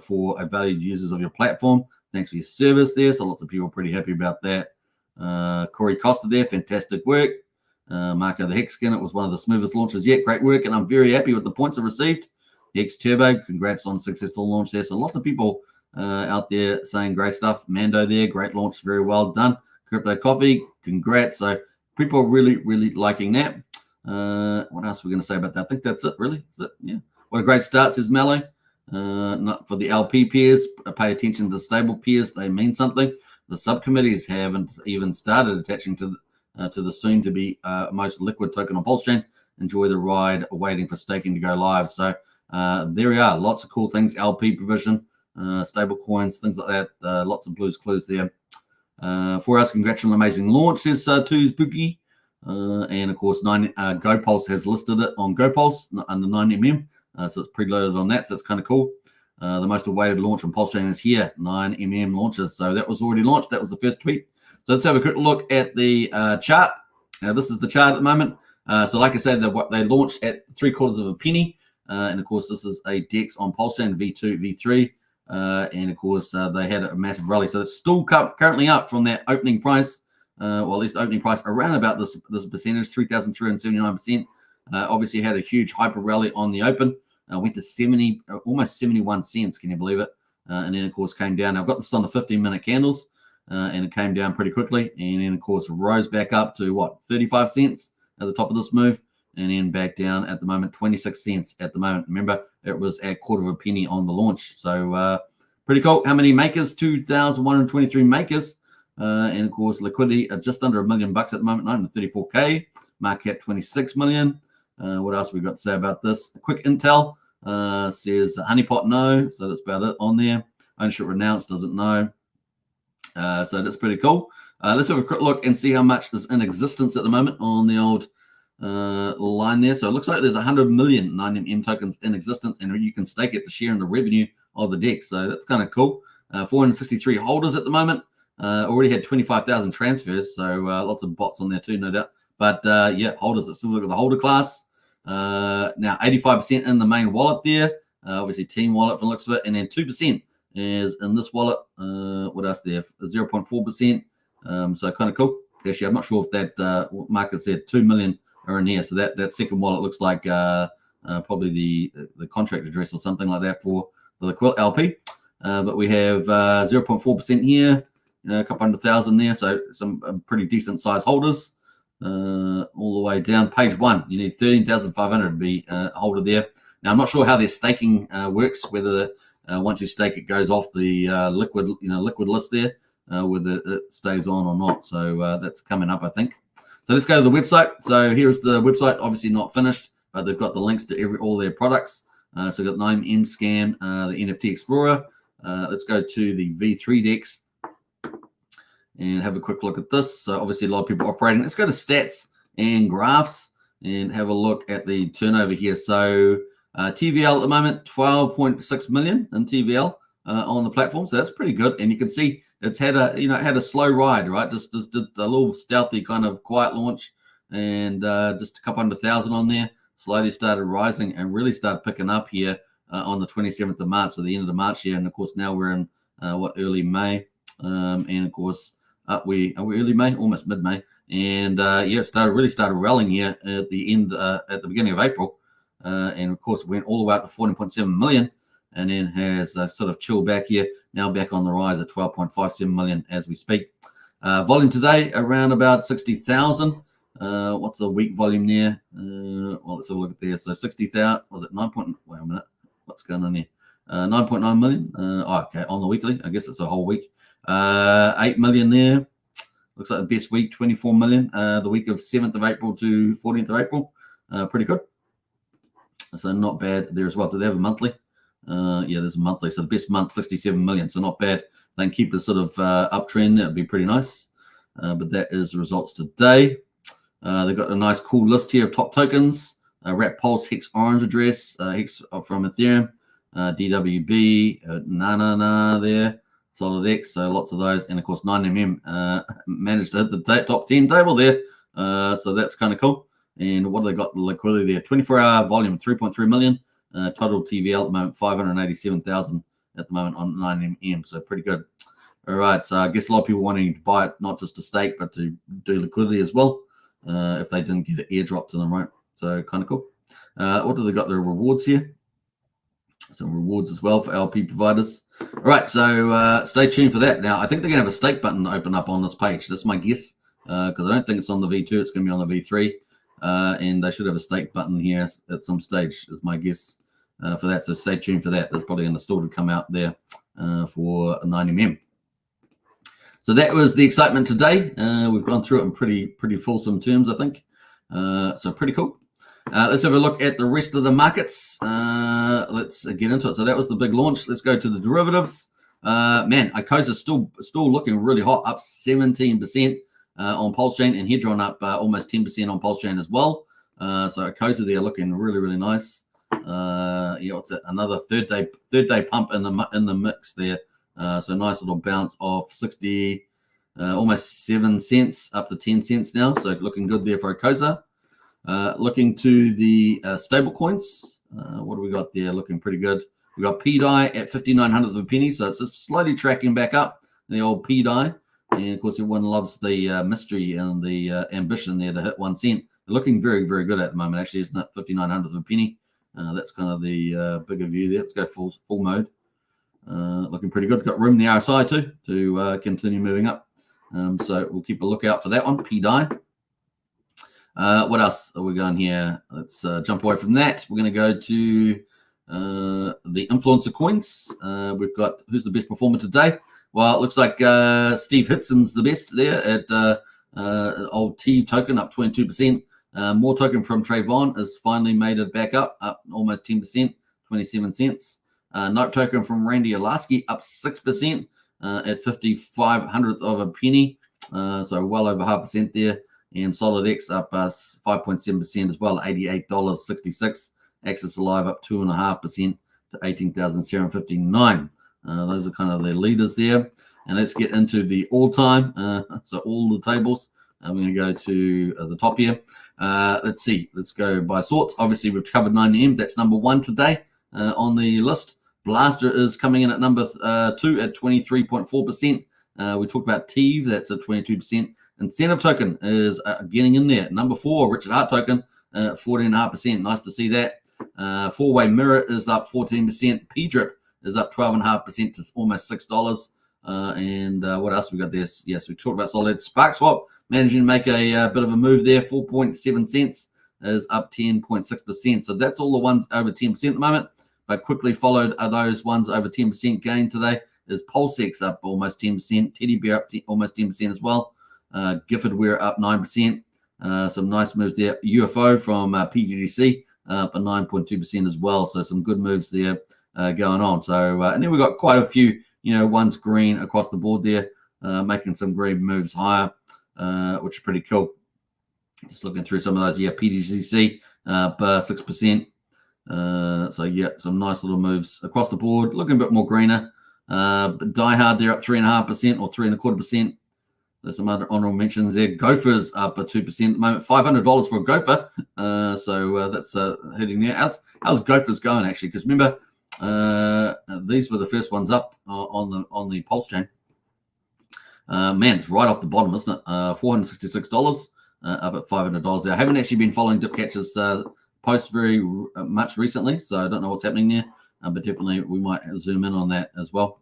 for valued users of your platform. Thanks for your service there. So lots of people are pretty happy about that. Corey Costa there. Fantastic work. Marco the Hex skin. It was one of the smoothest launches yet. Great work. And I'm very happy with the points I received. Hex Turbo. Congrats on successful launch there. So lots of people out there saying great stuff. Mando there. Great launch. Very well done. Crypto Coffee. Congrats. So people are really, really liking that. What else are we going to say about that? I think that's it, really. Is it? Yeah. What a great start, says Mallow. Not for the LP peers. Pay attention to stable peers. They mean something. The subcommittees haven't even started attaching to the soon-to-be most liquid token on Pulsechain. Enjoy the ride, waiting for staking to go live. So there we are. Lots of cool things. LP provision, stable coins, things like that. Lots of blues clues there. For us, congrats on the amazing launch, says Two's Bookie. And of course, GoPulse has listed it on GoPulse under 9MM. So it's preloaded on that. So it's kind of cool. The most awaited launch on Pulsechain is here, 9MM launches. So that was already launched. That was the first tweet. So let's have a quick look at the chart. Now, this is the chart at the moment. So like I said, they launched at 3/4 of a penny. And of course, this is a DEX on Pulsechain, V2, V3. And of course, they had a massive rally. So it's still currently up from that opening price. Well, at least opening price around about this percentage, 3,379%. Obviously had a huge hyper rally on the open. Went to almost 71 cents. Can you believe it? And then, of course, came down. Now, I've got this on the 15-minute candles. and it came down pretty quickly, and then of course rose back up to what, 35 cents at the top of this move, and then back down at the moment 26 cents at the moment. Remember, it was at quarter of a penny on the launch, so pretty cool. How many makers? 2,123 makers, and of course liquidity at just under $1 million at the moment, 934k. Market cap 26 million. What else we got to say about this? A quick intel says honeypot no, so that's about it on there. Ownership renounced, doesn't know. So that's pretty cool. Let's have a quick look and see how much is in existence at the moment on the old line there. So it looks like there's 100 million 9MM tokens in existence, and you can stake it to share in the revenue of the DEX. So that's kind of cool. 463 holders at the moment. Already had 25,000 transfers, so lots of bots on there too, no doubt. But yeah, holders. Let's look at the holder class. Now 85% in the main wallet there. Obviously team wallet from the looks of it, and then 2% is in this wallet. What else there? 0.4%. So kind of cool. Actually, I'm not sure if that market said 2 million are in here. So that second wallet looks like probably the contract address or something like that for the Quilt LP. But we have 0.4% here. A couple 100,000 there. So some pretty decent size holders. All the way down page 1, you need 13,500 to be a holder there. Now I'm not sure how their staking works, whether once you stake it goes off the liquid list there, whether it stays on or not. So that's coming up, I think. So let's go to the website. So here's the website, obviously not finished, but they've got the links to all their products. So we've got 9M Scan, the NFT Explorer. Let's go to the V3 DEX and have a quick look at this. So obviously a lot of people operating. Let's go to stats and graphs and have a look at the turnover here. So TVL at the moment, 12.6 million in TVL on the platform. So that's pretty good. And you can see it's had a slow ride, right? Just did a little stealthy kind of quiet launch, and just a couple 100,000 on there. Slowly started rising and really started picking up here on the 27th of March, so the end of the March here. And of course now we're in early May, and of course are we early May, almost mid May, and yeah, it really started rallying here at the beginning of April, and of course went all the way up to 14.7 million, and then has sort of chilled back here. Now back on the rise at 12.57 million as we speak. Volume today around about 60,000. What's the week volume there? Well, let's have a look at there. So 60,000. Was it 9. Wait a minute. What's going on here? 9.9 million. Okay, on the weekly. I guess it's a whole week. 8 million there. Looks like the best week, 24 million. The week of 7th of April to 14th of April. Pretty good. So not bad there as well. Do they have a monthly? Yeah, there's a monthly. So the best month, 67 million. So not bad. They can keep the sort of uptrend. That would be pretty nice. But that is the results today. They've got a nice cool list here of top tokens. Wrap Pulse, Hex Orange Address, Hex from Ethereum, DWB, Nana there, Solid X, so lots of those. And of course 9MM managed to hit the top 10 table there. So that's kind of cool. And what have they got? The liquidity there, 24-hour volume, 3.3 million. Total TVL at the moment, 587,000 at the moment on 9MM. So pretty good. All right. So I guess a lot of people wanting to buy it, not just to stake, but to do liquidity as well, if they didn't get an airdrop to them, right? So kind of cool. What do they got? The rewards here. Some rewards as well for LP providers. All right. So stay tuned for that. Now, I think they're going to have a stake button open up on this page. That's my guess, because I don't think it's on the V2. It's going to be on the V3. And they should have a stake button here at some stage, is my guess for that. So stay tuned for that. There's probably an install to come out there for 9MM. So that was the excitement today. We've gone through it in pretty fulsome terms, I think. So pretty cool. Let's have a look at the rest of the markets. Let's get into it. So that was the big launch. Let's go to the derivatives. Man, Icosa's still looking really hot, up 17%. On Pulsechain, and Hedron up almost 10% on Pulsechain as well. So Icosa there looking really nice. Yeah, what's it? Another third day pump in the mix there. So nice little bounce off 60, almost 7 cents up to 10 cents now. So looking good there for Icosa. Looking to the stable coins. What do we got there? Looking pretty good. We got PDI at 59 of a penny, so it's just slowly tracking back up. The old PDI. And of course, everyone loves the mystery and the ambition there to hit 1 cent. They're looking very good at the moment. Actually, it's not 59 of a penny. That's kind of the bigger view there. Let's go full mode. Looking pretty good. Got room in the RSI too to continue moving up. So we'll keep a lookout for that one, PDI. What else are we going here? Let's jump away from that. We're going to go to the influencer coins. We've got who's the best performer today. Well, it looks like Steve Hitson's the best there at old T token up 22%. More token from Trayvon has finally made it back up almost 10%, 27 cents. Note token from Randy Olasky up 6% at 55/100th of a penny. So well over 0.5% there. And Solid X up 5.7% as well, $88.66. Axis Alive up 2.5% to 18,759. Those are kind of the leaders there. And let's get into the all-time. So all the tables. I'm going to go to the top here. Let's see. Let's go by sorts. Obviously, we've covered 9M. That's number 1 today on the list. Blaster is coming in at number 2 at 23.4%. We talked about Teeve. That's at 22%. Incentive token is getting in there. Number 4, Richard Hart token, 14.5%. Nice to see that. Four-way mirror is up 14%. P-drip is up 12.5% to almost $6. And what else we got there? Yes, we talked about Solid. Spark Swap managing to make a bit of a move there. 4.7 cents is up 10.6%. So that's all the ones over 10% at the moment. But quickly followed are those ones over 10% gain today. Is Pulsechain up almost 10%. Teddy Bear up almost 10% as well. Gifford up 9%. Some nice moves there. UFO from PGDC up 9.2% as well. So some good moves there going on. So and then we got quite a few, ones green across the board there, making some green moves higher, which is pretty cool. Just looking through some of those. Yeah, PGDC up 6%. So yeah, some nice little moves across the board. Looking a bit more greener. But Die Hard there up 3.5% or 3.25%. There's some other honorable mentions there. Gophers up 2% at the moment. $500 for a gopher. So that's heading there. How's Gophers going actually? Because remember, these were the first ones up on the Pulsechain. Man, it's right off the bottom, isn't it? $466 up at $500 there. I haven't actually been following Dipcatcher's posts very much recently, so I don't know what's happening there. But definitely we might zoom in on that as well.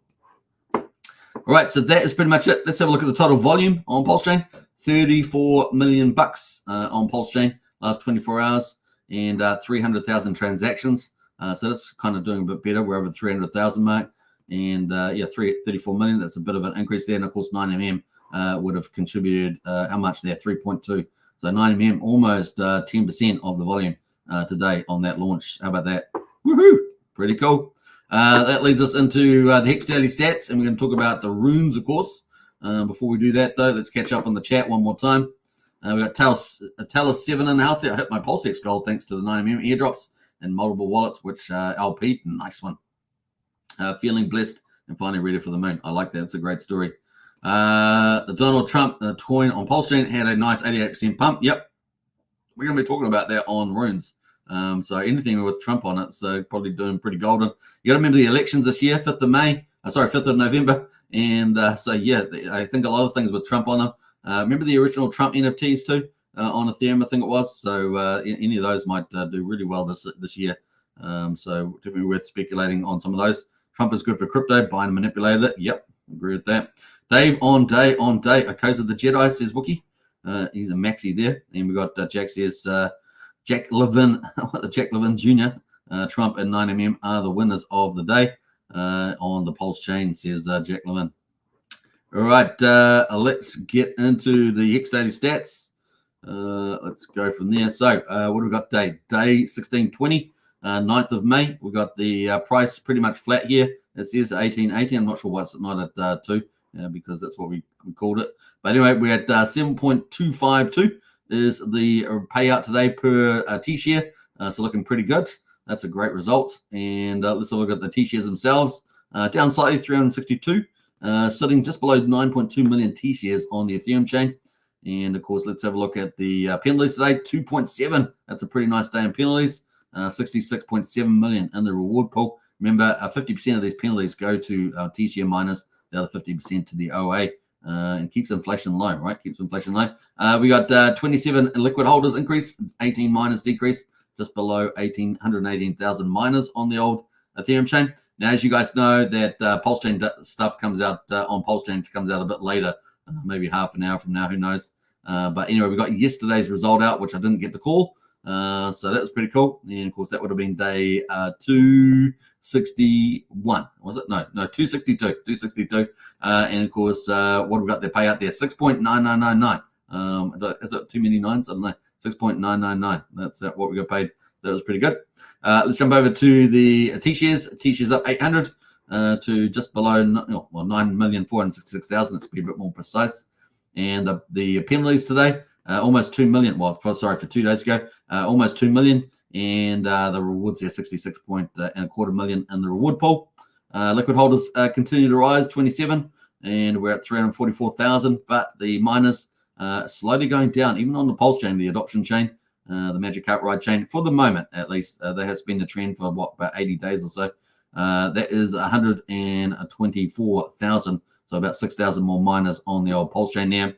All right, so that is pretty much it. Let's have a look at the total volume on Pulsechain. 34 million bucks on Pulsechain last 24 hours and 300,000 transactions. So that's kind of doing a bit better. We're over the 300,000 mark. And 34 million. That's a bit of an increase there. And of course, 9mm would have contributed how much there? 3.2. So 9mm almost 10% of the volume today on that launch. How about that? Woohoo! Pretty cool. That leads us into the Hex Daily Stats, and we're going to talk about the runes, of course. Before we do that, though, let's catch up on the chat one more time. We've got Talus 7 in the house there. I hit my Pulsex goal thanks to the 9mm airdrops and multiple wallets, which LP, nice one. Feeling blessed and finally ready for the moon. I like that. It's a great story. The Donald Trump coin on Pulsechain had a nice 88% pump. Yep. We're going to be talking about that on runes. So anything with Trump on it's probably doing pretty golden. You got to remember the elections this year, 5th of November. And so, yeah, I think a lot of things with Trump on them. Remember the original Trump NFTs too on Ethereum, I think it was. So any of those might do really well this year. So definitely worth speculating on some of those. Trump is good for crypto, buying and manipulated it. Yep, agree with that. Dave on day. Okoza the Jedi says Wookie. He's a maxi there. And we got Jack says Jack Levin Jr. Trump and 9mm are the winners of the day on the Pulsechain, says Jack Levin. All right, let's get into the Hex Daily Stats. Let's go from there. So what have we got today? Day 1620. 9th of May, we got the price pretty much flat here. It says 1880. I'm not sure why it's not at 2 because that's what we called it. But anyway, we're at 7.252 is the payout today per T-share. So looking pretty good. That's a great result. And let's have a look at the T-shares themselves. Down slightly, 362, sitting just below 9.2 million T-shares on the Ethereum chain. And of course, let's have a look at the penalties today. 2.7. That's a pretty nice day in penalties. 66.7 million in the reward pool. Remember, 50% of these penalties go to TCM miners, the other 50% to the OA, and keeps inflation low, right? Keeps inflation low. We got 27 liquid holders increase, 18 miners decrease, just below 118,000 miners on the old Ethereum chain. Now, as you guys know, that Pulsechain stuff comes out on Pulsechain, comes out a bit later maybe half an hour from now, who knows. But anyway, we got yesterday's result out, which I didn't get the call. So that was pretty cool. And of course, that would have been day 261. Was it? No, 262. 262. And of course, what have we got there? Payout there, 6.9999. Is it too many nines? I don't know. 6.999. That's what we got paid. That was pretty good. Let's jump over to the T-shares. T-shares up 800 to just below 9,466,000. Let's be a bit more precise. And the penalties today, almost 2 million. Well, for 2 days ago, almost 2 million. And the rewards there, 66.25 million in the reward pool. Liquid holders continue to rise, 27, and we're at 344,000. But the miners slowly going down, even on the Pulsechain, the adoption chain, the Magic Carp Ride chain, for the moment at least. That has been the trend for about 80 days or so. That is 124,000. So about 6,000 more miners on the old Pulsechain now.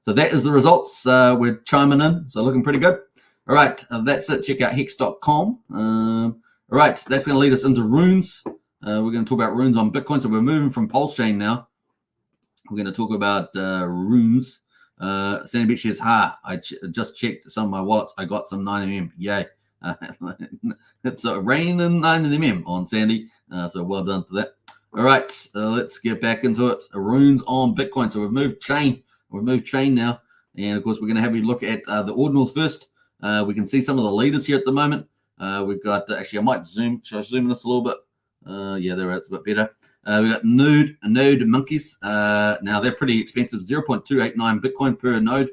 So that is the results. We're chiming in, so looking pretty good. All right, that's it. Check out hex.com. All right, that's going to lead us into runes. We're going to talk about runes on Bitcoin. So we're moving from Pulsechain now. We're going to talk about runes. Sandy Beach says, I just checked some of my wallets. I got some 9mm. Yay. It's raining 9mm on Sandy. So well done for that. All right, let's get back into it. Runes on Bitcoin. So we've moved chain. We've moved chain now. And, of course, we're going to have a look at the ordinals first. We can see some of the leaders here at the moment. We've got, actually, I might zoom. Should I zoom this a little bit? Yeah, there it's a bit better. We've got node monkeys. Now, they're pretty expensive. 0.289 Bitcoin per node.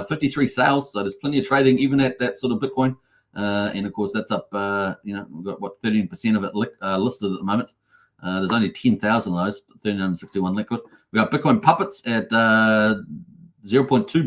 53 sales. So there's plenty of trading, even at that sort of Bitcoin. And, of course, that's up, we've got, 13% of it listed at the moment. There's only 10,000 of those, 1,361 liquid. We got Bitcoin puppets at 0.2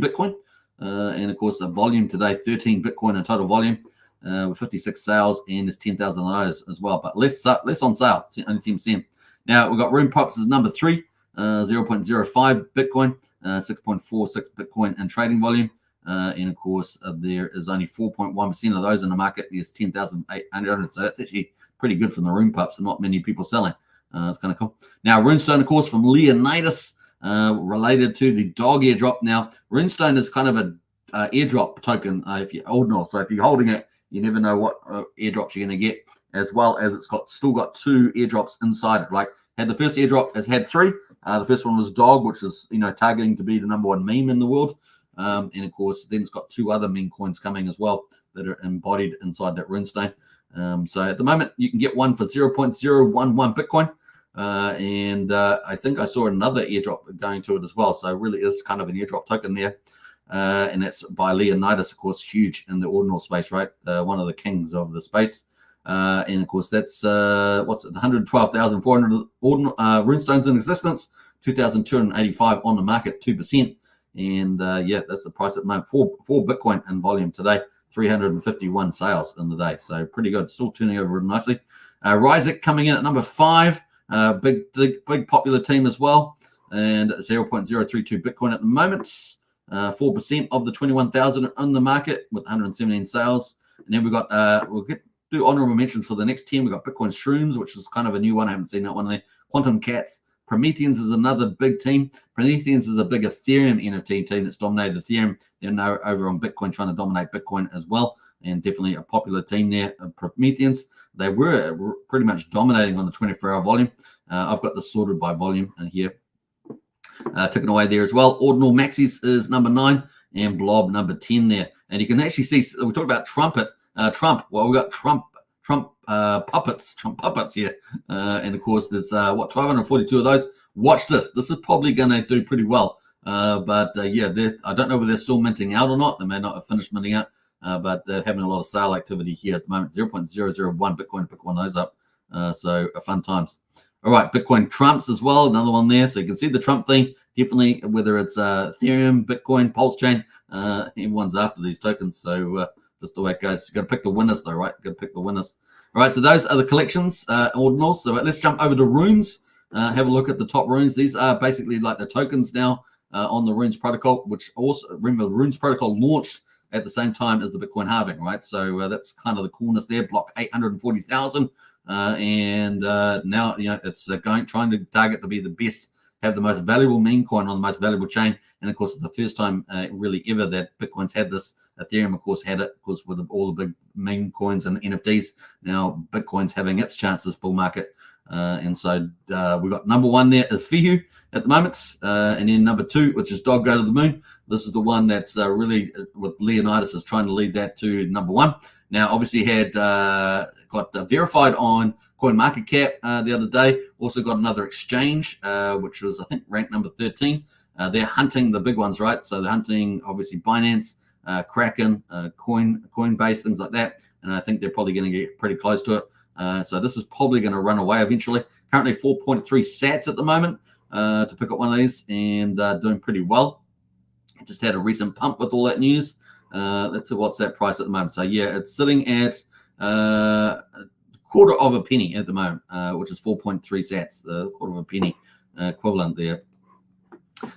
Bitcoin. And, of course, the volume today, 13 Bitcoin in total volume with 56 sales, and there's 10,000 of those as well. But less on sale, only 10%. Now, we've got Room Pups as number 3, 0.05 Bitcoin, 6.46 Bitcoin in trading volume. And, of course, there is only 4.1% of those in the market. There's 10,800. So that's actually pretty good from the Room Pups and not many people selling. It's kind of cool. Now, Runestone, of course, from Leonidas, related to the dog airdrop. Now, Runestone is kind of a airdrop token if you're ordinal. So if you're holding it, you never know what airdrops you're going to get, as well as it's still got 2 airdrops inside it. Like, had the first airdrop, it's had 3. The first one was dog, which is, targeting to be the #1 meme in the world. And, of course, then it's got 2 other meme coins coming as well that are embodied inside that Runestone. So at the moment, you can get one for 0.011 Bitcoin. And I think I saw another airdrop going to it as well. So it really is kind of an airdrop token there. And that's by Leonidas, of course, huge in the ordinal space, right? One of the kings of the space. And, of course, that's, 112,400 runestones in existence, 2,285 on the market, 2%. And, that's the price at the moment. 4 Bitcoin in volume today. 351 sales in the day, so pretty good. Still turning over nicely. Ryzik coming in at number 5, big popular team as well, and 0.032 Bitcoin at the moment. 4% of the 21,000 in the market with 117 sales. And then we've got do honorable mentions for the next 10. We've got Bitcoin Shrooms, which is kind of a new one. I haven't seen that one there. Quantum Cats. Prometheans is another big team. Prometheans is a big Ethereum NFT team that's dominated Ethereum. They're now over on Bitcoin, trying to dominate Bitcoin as well, and definitely a popular team there. Prometheans, they were pretty much dominating on the 24-hour volume. I've got this sorted by volume here. Ticking away there as well. Ordinal Maxis is number 9, and Blob number 10 there. And you can actually see, we talked about Trump. Well, we've got Trump puppets here. And of course, there's 1,242 of those. Watch this. This is probably going to do pretty well. But I don't know whether they're still minting out or not. They may not have finished minting out, but they're having a lot of sale activity here at the moment. 0.001 Bitcoin, pick one of those up. So fun times. All right, Bitcoin Trumps as well, another one there. So you can see the Trump thing, definitely, whether it's Ethereum, Bitcoin, Pulsechain, everyone's after these tokens. So just the way it goes. You got to pick the winners, though, right? Got to pick the winners. All right, so those are the collections, ordinals. So let's jump over to runes. Have a look at the top runes. These are basically like the tokens now on the runes protocol, which also, remember, the runes protocol launched at the same time as the Bitcoin halving, right? So that's kind of the coolness there. Block 840,000. And now, it's trying to target to be the best have the most valuable meme coin on the most valuable chain. And of course, it's the first time really ever that Bitcoin's had this. Ethereum, of course, had it, of course, with all the big meme coins and NFTs. Now Bitcoin's having its chance this bull market. And so we've got number one there is Fihu at the moment. And then number two, which is Dog Go to the Moon. This is the one that's really, with Leonidas is trying to lead that to number one. Now, obviously had got verified on CoinMarketCap the other day. Also got another exchange, which was, I think, ranked number 13. They're hunting the big ones, right? So they're hunting, obviously, Binance, Kraken, Coinbase, things like that. And I think they're probably going to get pretty close to it. So this is probably going to run away eventually. Currently 4.3 sats at the moment to pick up one of these, and doing pretty well. Just had a recent pump with all that news. Let's see what's that price at the moment. So yeah, it's sitting at a quarter of a penny at the moment, which is 4.3 sats, a quarter of a penny equivalent there.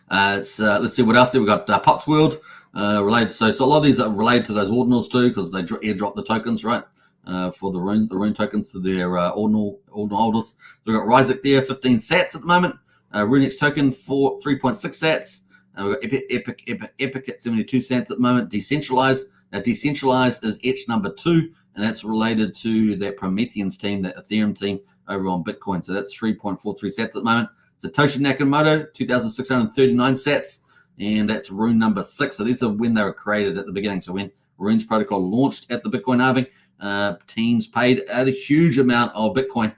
Let's see what else there. We got Pups World related. So a lot of these are related to those ordinals too, because they airdrop the tokens, right? For the rune tokens to their ordinal holders. So we've got Ryzik there, 15 sats at the moment. Runex token for 3.6 sats. We've got Epic at 72 cents at the moment. Decentralized. Now, Decentralized is etch number 2, and that's related to that Prometheans team, that Ethereum team over on Bitcoin. So that's 3.43 sats at the moment. Satoshi Nakamoto, 2,639 sats, and that's rune number 6. So these are when they were created at the beginning. So when Runes Protocol launched at the Bitcoin halving, teams paid a huge amount of Bitcoin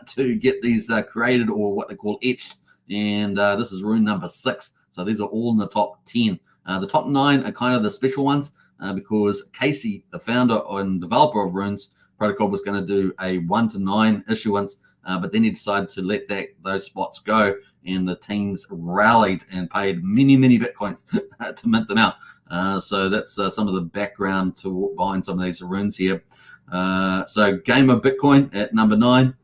to get these created, or what they call etched. And this is rune number 6. So these are all in the top 10. The top 9 are kind of the special ones because Casey, the founder and developer of Runes Protocol, was going to do a 1 to 9 issuance, but then he decided to let those spots go, and the teams rallied and paid many, many Bitcoins to mint them out. So that's some of the background behind some of these runes here. So Game of Bitcoin at number 9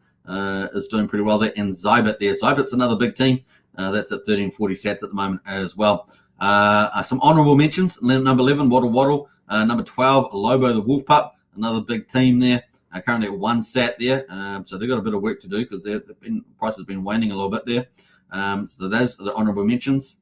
is doing pretty well there, and Zybit there. Zybit's another big team. That's at 1340 sats at the moment as well. Some honorable mentions. Number 11, Waddle Waddle. Number 12, Lobo the Wolf Pup. Another big team there. Currently at 1 sat there. So they've got a bit of work to do because the price has been waning a little bit there. So those are the honorable mentions.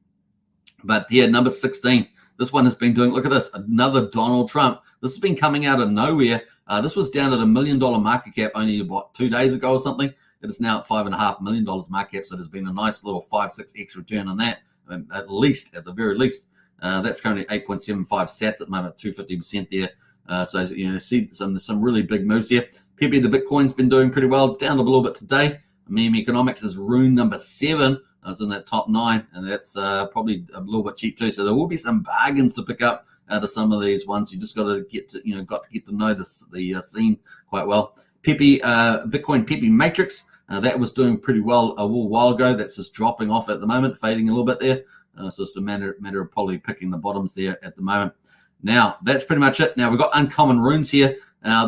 But yeah, number 16. This one has been doing, look at this, another Donald Trump. This has been coming out of nowhere. This was down at $1 million market cap only, 2 days ago or something. It is now at $5.5 million market cap, so there's been a nice little 5-6x return on that, at the very least. That's currently 8.75 sats at the moment, 250% there. So you know, see some really big moves here. Pepe the Bitcoin's been doing pretty well, down a little bit today. Meme Economics is rune number 7. It's in that top 9, and that's probably a little bit cheap too. So there will be some bargains to pick up out of some of these ones. You just got to get to know the scene quite well. Pepe, Bitcoin Pepe Matrix, that was doing pretty well a little while ago. That's just dropping off at the moment, fading a little bit there. So it's a matter of probably picking the bottoms there at the moment. Now, that's pretty much it. Now, we've got uncommon runes here.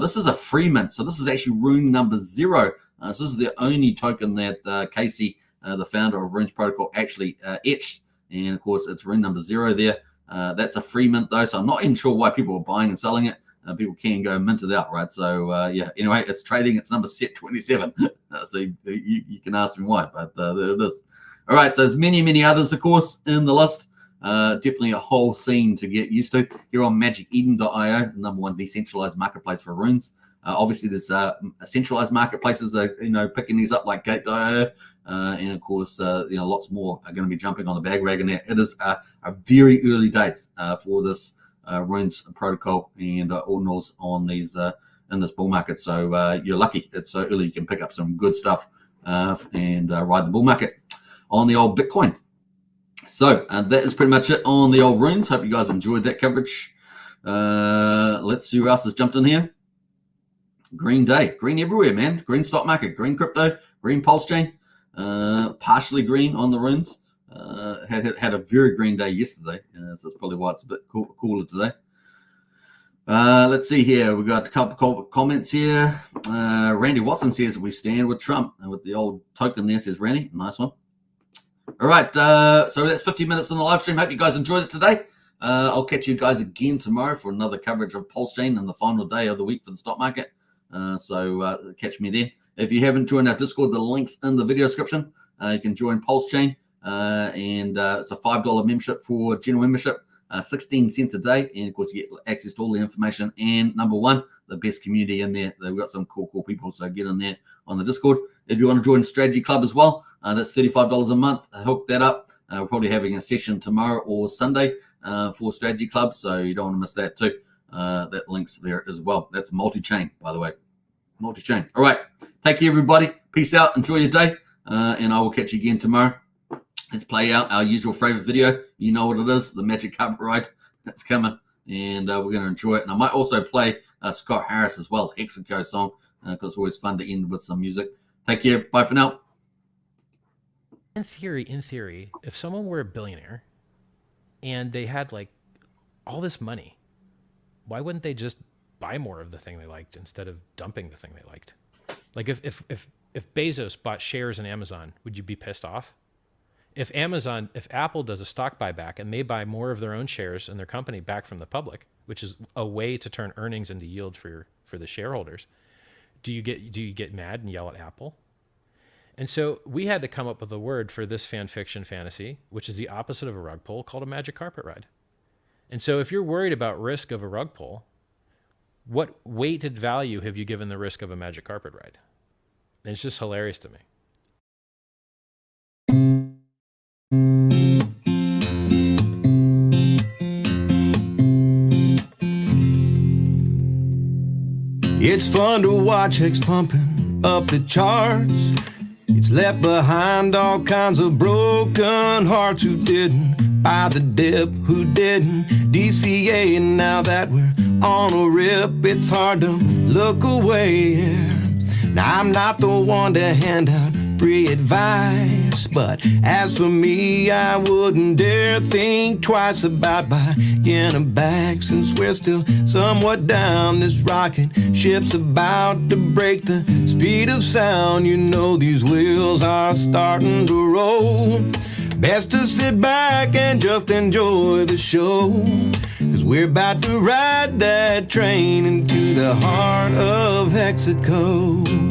This is a free mint, so this is actually rune number 0. So this is the only token that Casey, the founder of Runes Protocol, actually etched. And, of course, it's rune number 0 there. That's a free mint, though, so I'm not even sure why people are buying and selling it. People can go mint it out, right? So, yeah, anyway, it's trading. It's number 27. So you can ask me why, but there it is. All right, so there's many, many others, of course, in the list. Definitely a whole scene to get used to. Here on magiceden.io, the number 1 decentralized marketplace for runes. Obviously, there's centralized marketplaces picking these up like Gate.io. And of course, lots more are going to be jumping on the bandwagon there. It is a very early days for this Runes Protocol and ordinals on these in this bull market. So you're lucky. It's so early you can pick up some good stuff and ride the bull market on the old Bitcoin. So that is pretty much it on the old runes. Hope you guys enjoyed that coverage. Let's see who else has jumped in here. Green day, green everywhere, man. Green stock market, green crypto, green Pulsechain. Partially green on the runes. Had a very green day yesterday, so that's probably why it's a bit cooler today. Let's see here. We've got a couple of comments here. Randy Watson says, we stand with Trump. And with the old token there, says Randy. Nice one. All right, so that's 50 minutes on the live stream. Hope you guys enjoyed it today. I'll catch you guys again tomorrow for another coverage of Pulsechain and the final day of the week for the stock market. So catch me then. If you haven't joined our Discord, the link's in the video description. You can join Pulsechain. and it's a $5 membership for general membership, 16 cents a day, and of course you get access to all the information. And number one, the best community in there. They've got some cool people, so get in there on the Discord. If you want to join Strategy Club as well, that's $35 a month. Hook that up. We're probably having a session tomorrow or Sunday for Strategy Club, so you don't want to miss that too. That link's there as well. That's multi-chain, by the way. Multi-chain. All right. Take care, everybody. Peace out. Enjoy your day. And I will catch you again tomorrow. Let's play out our usual favorite video. You know what it is, the Magic Carpet Ride. That's coming. And we're going to enjoy it. And I might also play Scott Harris as well, Hex Token song, because it's always fun to end with some music. Take care. Bye for now. In theory, if someone were a billionaire and they had like all this money, why wouldn't they just buy more of the thing they liked instead of dumping the thing they liked? Like if Bezos bought shares in Amazon, would you be pissed off? If Apple does a stock buyback and they buy more of their own shares in their company back from the public, which is a way to turn earnings into yield for the shareholders, do you get mad and yell at Apple? And so we had to come up with a word for this fan fiction fantasy, which is the opposite of a rug pull, called a magic carpet ride. And so if you're worried about risk of a rug pull, what weighted value have you given the risk of a magic carpet ride? And it's just hilarious to me. It's fun to watch Hex pumping up the charts. It's left behind all kinds of broken hearts who didn't buy the dip, who didn't DCA. And now that we're on a rip, it's hard to look away. Now I'm not the one to hand out free advice, but as for me, I wouldn't dare think twice about buying a bag, since we're still somewhat down. This rocket ship's about to break the speed of sound. You know these wheels are starting to roll. Best to sit back and just enjoy the show, 'cause we're about to ride that train into the heart of Hexaco.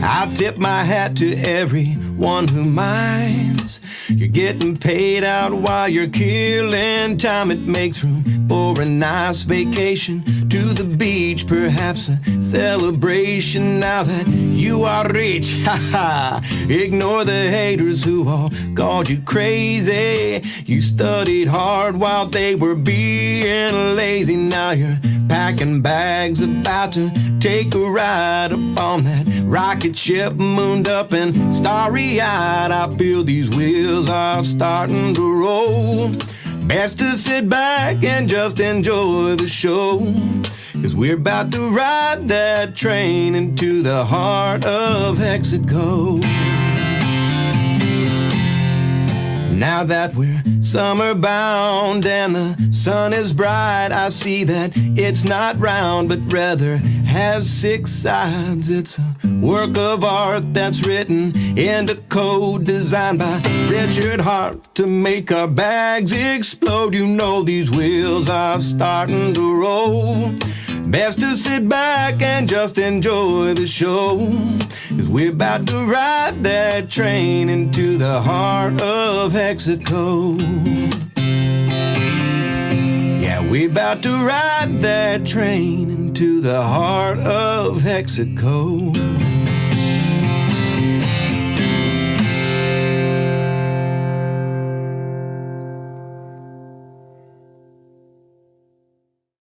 I tip my hat to everyone who minds. You're getting paid out while you're killing time. It makes room for a nice vacation to the beach, perhaps a celebration now that you are rich. Ha ha! Ignore the haters who all called you crazy. You studied hard while they were being lazy. Now you're packing bags, about to take a ride up on that rocket ship, mooned up and starry-eyed. I feel these wheels are starting to roll. Best to sit back and just enjoy the show, 'cause we're about to ride that train into the heart of Hexaco. Now that we're summer bound and the sun is bright, I see that it's not round but rather has 6 sides. It's a work of art that's written into code, designed by Richard Hart to make our bags explode. You know these wheels are starting to roll. Best to sit back and just enjoy the show, 'cause we're about to ride that train into the heart of Hexaco. Yeah, we're about to ride that train into the heart of Hexaco.